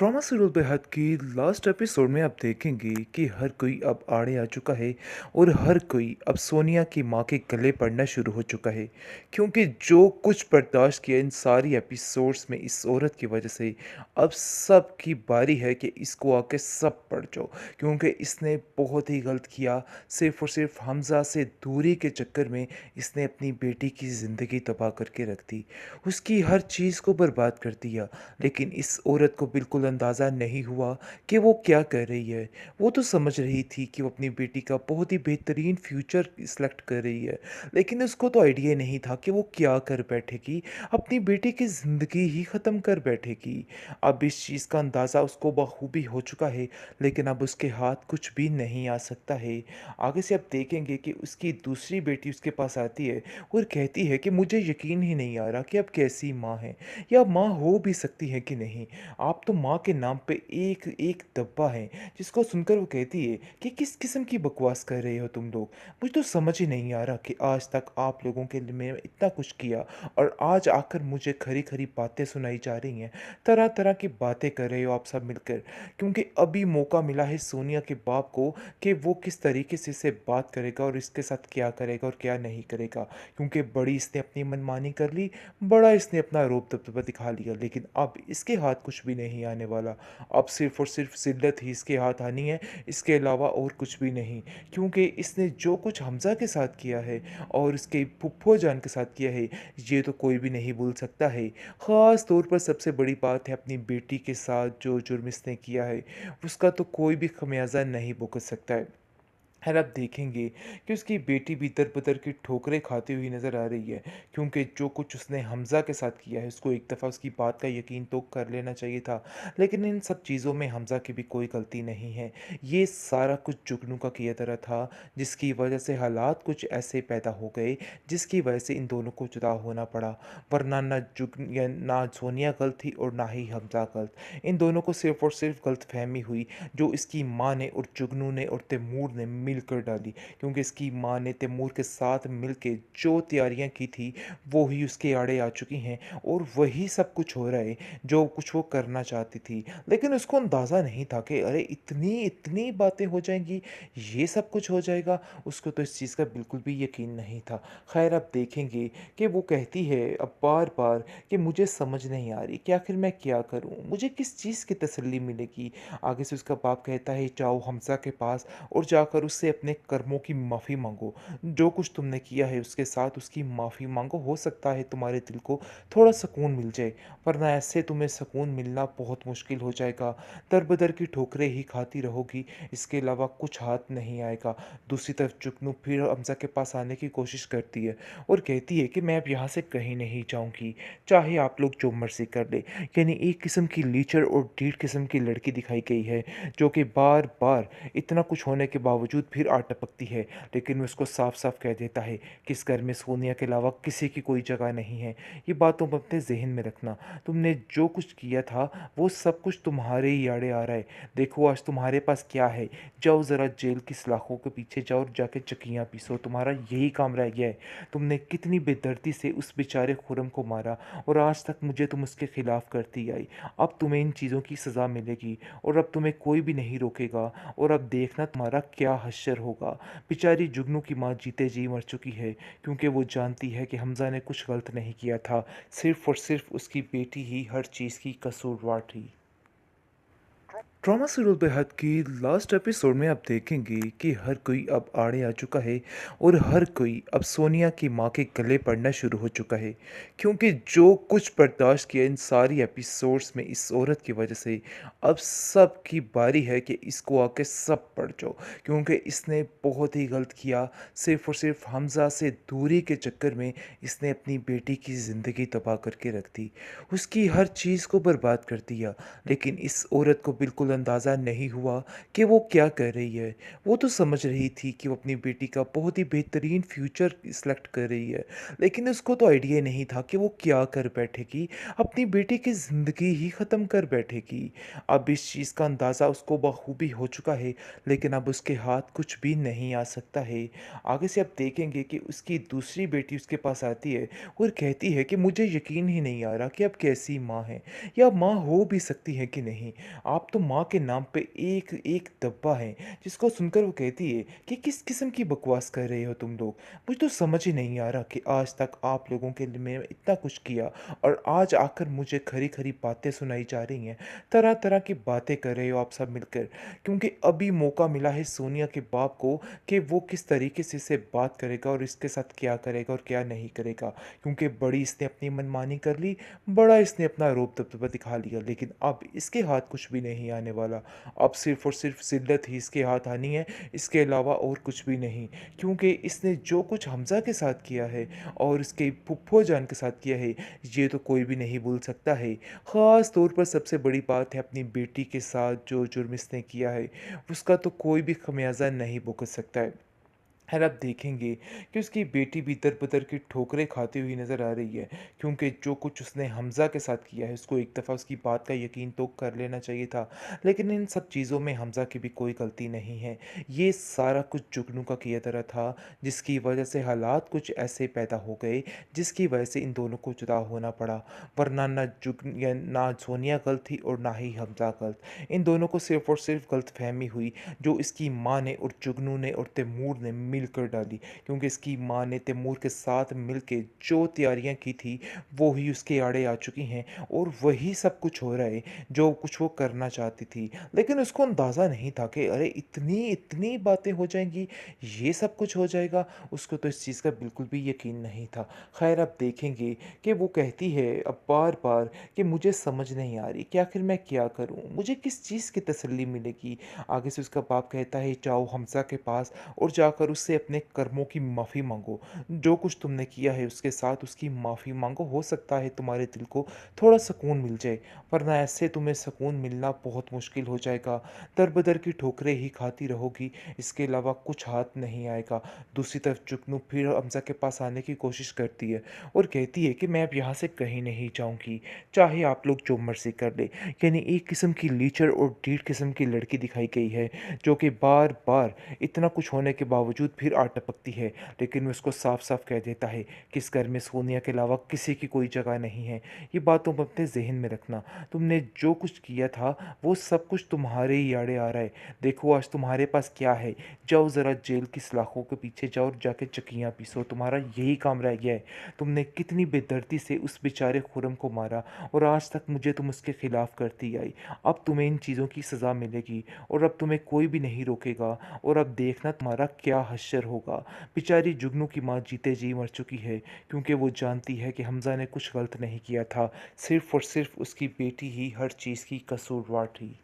Trauma serial बेहद की last episode में आप देखेंगे कि हर कोई अब आड़े आ चुका है और हर कोई अब सोनिया की माँ के गले पड़ना शुरू हो चुका है क्योंकि जो कुछ बर्दाश्त किया इन सारी एपिसोड्स में इस औरत की वजह से अब सब की बारी है कि इसको आके सब पड़ जाओ क्योंकि इसने बहुत ही गलत किया। सिर्फ और सिर्फ हमज़ा से दूरी के चक्कर में इसने अपनी बेटी की ज़िंदगी तबाह करके रख दी, उसकी हर चीज़ को बर्बाद कर दिया। लेकिन इस औरत को बिल्कुल अंदाज़ा नहीं हुआ कि वो क्या कर रही है। वो तो समझ रही थी कि वो अपनी बेटी का बहुत ही बेहतरीन फ्यूचर सेलेक्ट कर रही है, लेकिन उसको तो आइडिया नहीं था कि वो क्या कर बैठेगी, अपनी बेटी की ज़िंदगी ही ख़त्म कर बैठेगी। अब इस चीज़ का अंदाज़ा उसको बखूबी हो चुका है, लेकिन अब उसके हाथ कुछ भी नहीं आ सकता है। आगे से आप देखेंगे कि उसकी दूसरी बेटी उसके पास आती है और कहती है कि मुझे यकीन ही नहीं आ रहा कि अब कैसी माँ है या माँ हो भी सकती है कि नहीं। आप तो माँ के नाम पे एक एक दब्बा हैं। जिसको सुनकर वो कहती है कि किस किस्म की बकवास कर रहे हो तुम लोग। मुझे तो समझ ही नहीं आ रहा कि आज तक आप लोगों के लिए मैं इतना कुछ किया और आज आकर मुझे खरी खरी बातें सुनाई जा रही हैं। तरह तरह की बातें कर रहे हो आप सब मिलकर, क्योंकि अभी मौका मिला है सोनिया के बाप को कि वो किस तरीके से इसे बात करेगा और इसके साथ क्या करेगा और क्या नहीं करेगा। क्योंकि बड़ी इसने अपनी मनमानी कर ली, बड़ा इसने अपना रूप दबदबा दिखा लिया, लेकिन अब इसके हाथ कुछ भी नहीं आने वाला। अब सिर्फ और सिर्फ जिल्लत ही इसके हाथ आनी है, इसके अलावा और कुछ भी नहीं। क्योंकि इसने जो कुछ हमज़ा के साथ किया है और इसके फुफ्फो जान के साथ किया है, ये तो कोई भी नहीं भूल सकता है। ख़ास तौर पर सबसे बड़ी बात है अपनी बेटी के साथ जो जुर्म इसने किया है, उसका तो कोई भी खमियाजा नहीं भुगत सकता है। और आप देखेंगे कि उसकी बेटी भी दर-बदर की ठोकरें खाती हुई नज़र आ रही है, क्योंकि जो कुछ उसने हमज़ा के साथ किया है, उसको एक दफ़ा उसकी बात का यकीन तो कर लेना चाहिए था। लेकिन इन सब चीज़ों में हमज़ा की भी कोई गलती नहीं है। ये सारा कुछ जुगनू का किया धरा था, जिसकी वजह से हालात कुछ ऐसे पैदा हो गए, जिसकी वजह से इन दोनों को जुदा होना पड़ा। वरना ना या ना सोनिया गलत थी और ना ही हमज़ा गलत। इन दोनों को सिर्फ़ और सिर्फ़ गलतफ़हमी हुई, जो इसकी माँ ने और जुगनू ने और तैमूर ने मिलकर डाली। क्योंकि इसकी माँ ने तैमूर के साथ मिलके जो तैयारियां की थी, वो ही उसके आड़े आ चुकी हैं और वही सब कुछ हो रहा है जो कुछ वो करना चाहती थी। लेकिन उसको अंदाज़ा नहीं था कि अरे इतनी इतनी बातें हो जाएंगी, ये सब कुछ हो जाएगा। उसको तो इस चीज़ का बिल्कुल भी यकीन नहीं था। खैर आप देखेंगे कि वो कहती है अब बार बार कि मुझे समझ नहीं आ रही कि आखिर मैं क्या करूं, मुझे किस चीज़ की तसल्ली मिलेगी। आगे से उसका बाप कहता है जाओ हमज़ा के पास और जाकर उससे अपने कर्मों की माफ़ी मांगो। जो कुछ तुमने किया है उसके साथ उसकी माफ़ी मांगो, हो सकता है तुम्हारे दिल को थोड़ा सुकून मिल जाए, वरना ऐसे तुम्हें सुकून मिलना बहुत मुश्किल हो जाएगा। दर बदर की ठोकरें ही खाती रहोगी, इसके अलावा कुछ हाथ नहीं आएगा। दूसरी तरफ जुगनू फिर हमज़ा के पास आने की कोशिश करती है और कहती है कि मैं अब यहाँ से कहीं नहीं जाऊँगी, चाहे आप लोग जो मर्ज़ी कर ले। यानी एक किस्म की लीचर और ढीठ किस्म की लड़की दिखाई गई है, जो कि बार बार इतना कुछ होने के बावजूद फिर आ टपकती है। लेकिन वो उसको साफ साफ कह देता है कि इस घर में सोनिया के अलावा किसी की कोई जगह नहीं है। ये बात तुम अपने जहन में रखना, तुमने जो कुछ किया था वो सब कुछ तुम्हारे ही आड़े आ रहा है। देखो आज तुम्हारे पास क्या है, जाओ ज़रा जेल की सलाखों के पीछे जाओ और जाके चक्कियाँ पीसो, तुम्हारा यही काम रह गया है। तुमने कितनी बेदर्दी से उस बेचारे खुरम को मारा और आज तक मुझे तुम उसके खिलाफ करती आई। अब तुम्हें इन चीज़ों की सज़ा मिलेगी और अब तुम्हें कोई भी नहीं रोकेगा। और अब देखना तुम्हारा क्या हश्र होगा। बेचारी जुगनू की माँ जीते जी मर चुकी है, क्योंकि वो जानती है कि हमज़ा ने कुछ गलत नहीं किया था, सिर्फ और सिर्फ उसकी बेटी ही हर चीज़ की कसूरवार थी। ट्रॉमा सीरियल बेहद की लास्ट एपिसोड में आप देखेंगे कि हर कोई अब आड़े आ चुका है और हर कोई अब सोनिया की माँ के गले पड़ना शुरू हो चुका है, क्योंकि जो कुछ बर्दाश्त किया इन सारी एपिसोड्स में इस औरत की वजह से अब सब की बारी है कि इसको आके सब पड़ जाओ। क्योंकि इसने बहुत ही गलत किया। सिर्फ और सिर्फ हमज़ा से दूरी के चक्कर में इसने अपनी बेटी की ज़िंदगी तबाह करके रख दी, उसकी हर चीज़ को बर्बाद कर दिया। लेकिन इस औरत को बिल्कुल अंदाज़ा नहीं हुआ कि वो क्या कर रही है। वो तो समझ रही थी कि वो अपनी बेटी का बहुत ही बेहतरीन फ्यूचर सेलेक्ट कर रही है, लेकिन उसको तो आइडिया नहीं था कि वो क्या कर बैठेगी, अपनी बेटी की ज़िंदगी ही ख़त्म कर बैठेगी। अब इस चीज़ का अंदाज़ा उसको बखूबी हो चुका है, लेकिन अब उसके हाथ कुछ भी नहीं आ सकता है। आगे से आप देखेंगे कि उसकी दूसरी बेटी उसके पास आती है और कहती है कि मुझे यकीन ही नहीं आ रहा कि आप कैसी माँ हैं, या माँ हो भी सकती हैं कि नहीं। आप तो माँ के नाम पे एक एक दब्बा हैं। जिसको सुनकर वो कहती है कि किस किस्म की बकवास कर रहे हो तुम लोग। मुझे तो समझ ही नहीं आ रहा कि आज तक आप लोगों के लिए मैंने इतना कुछ किया, और आज आकर मुझे खरी खरी बातें सुनाई जा रही हैं। तरह तरह की बातें कर रहे हो आप सब मिलकर, क्योंकि अभी मौका मिला है सोनिया के बाप को कि वो किस तरीके से इससे बात करेगा और इसके साथ क्या करेगा और क्या नहीं करेगा। क्योंकि बड़ी इसने अपनी मनमानी कर ली, बड़ा इसने अपना रोब दबदबा दिखा लिया, लेकिन अब इसके हाथ कुछ भी नहीं आने वाला। अब सिर्फ़ और सिर्फ़ ज़िल्लत ही इसके हाथ आनी है, इसके अलावा और कुछ भी नहीं। क्योंकि इसने जो कुछ हमज़ा के साथ किया है और इसके फूफो जान के साथ किया है, ये तो कोई भी नहीं भूल सकता है। ख़ास तौर पर सबसे बड़ी बात है अपनी बेटी के साथ जो जुर्म इसने किया है, उसका तो कोई भी ख़मियाज़ा नहीं भुगत सकता है। खैर, आप देखेंगे कि उसकी बेटी भी दर-बदर की ठोकरें खाती हुई नज़र आ रही है, क्योंकि जो कुछ उसने हमज़ा के साथ किया है, उसको एक दफ़ा उसकी बात का यकीन तो कर लेना चाहिए था। लेकिन इन सब चीज़ों में हमज़ा की भी कोई गलती नहीं है। ये सारा कुछ जुगनू का किया धरा था, जिसकी वजह से हालात कुछ ऐसे पैदा हो गए, जिसकी वजह से इन दोनों को जुदा होना पड़ा। वरना ना जुगन या ना सोनिया गलत थी और ना ही हमज़ा गलत। इन दोनों को सिर्फ़ और सिर्फ़ गलतफ़हमी हुई, जो इसकी माँ ने और जुगनू ने और तैमूर ने मिलकर डाली। क्योंकि इसकी माँ ने तैमूर के साथ मिलके जो तैयारियां की थी, वो ही उसके आड़े आ चुकी हैं, और वही सब कुछ हो रहा है जो कुछ वो करना चाहती थी। लेकिन उसको अंदाज़ा नहीं था कि अरे इतनी इतनी बातें हो जाएंगी, ये सब कुछ हो जाएगा। उसको तो इस चीज़ का बिल्कुल भी यकीन नहीं था। खैर, आप देखेंगे कि वो कहती है अब बार बार कि मुझे समझ नहीं आ रही कि आखिर मैं क्या करूं, मुझे किस चीज़ की तसल्ली मिलेगी। आगे से उसका बाप कहता है जाओ हमज़ा के पास और जाकर उससे अपने कर्मों की माफ़ी मांगो। जो कुछ तुमने किया है उसके साथ उसकी माफ़ी मांगो, हो सकता है तुम्हारे दिल को थोड़ा सुकून मिल जाए, वरना ऐसे तुम्हें सुकून मिलना बहुत मुश्किल हो जाएगा। दर बदर की ठोकरें ही खाती रहोगी, इसके अलावा कुछ हाथ नहीं आएगा। दूसरी तरफ जुगनू फिर हमज़ा के पास आने की कोशिश करती है और कहती है कि मैं अब यहाँ से कहीं नहीं जाऊँगी, चाहे आप लोग जो मर्ज़ी कर ले। यानी एक किस्म की लीचर और ढीठ किस्म की लड़की दिखाई गई है, जो कि बार बार इतना कुछ होने के बावजूद फिर आ टपकती है। लेकिन वो उसको साफ साफ कह देता है कि इस घर में सोनिया के अलावा किसी की कोई जगह नहीं है। ये बात तुम अपने जहन में रखना। तुमने जो कुछ किया था वो सब कुछ तुम्हारे ही आड़े आ रहा है। देखो आज तुम्हारे पास क्या है, जाओ ज़रा जेल की सलाखों के पीछे जाओ और जाके चक्कियाँ पीसो, तुम्हारा यही काम रह गया है। तुमने कितनी बेदर्दी से उस बेचारे खुरम को मारा, और आज तक मुझे तुम उसके खिलाफ करती आई। अब तुम्हें इन चीज़ों की सज़ा मिलेगी, और अब तुम्हें कोई भी नहीं रोकेगा। और अब देखना तुम्हारा क्या हश्र होगा। बेचारी जुगनू की माँ जीते जी मर चुकी है, क्योंकि वो जानती है कि हमज़ा ने कुछ गलत नहीं किया था, सिर्फ़ और सिर्फ़ उसकी बेटी ही हर चीज़ की कसूरवार थी।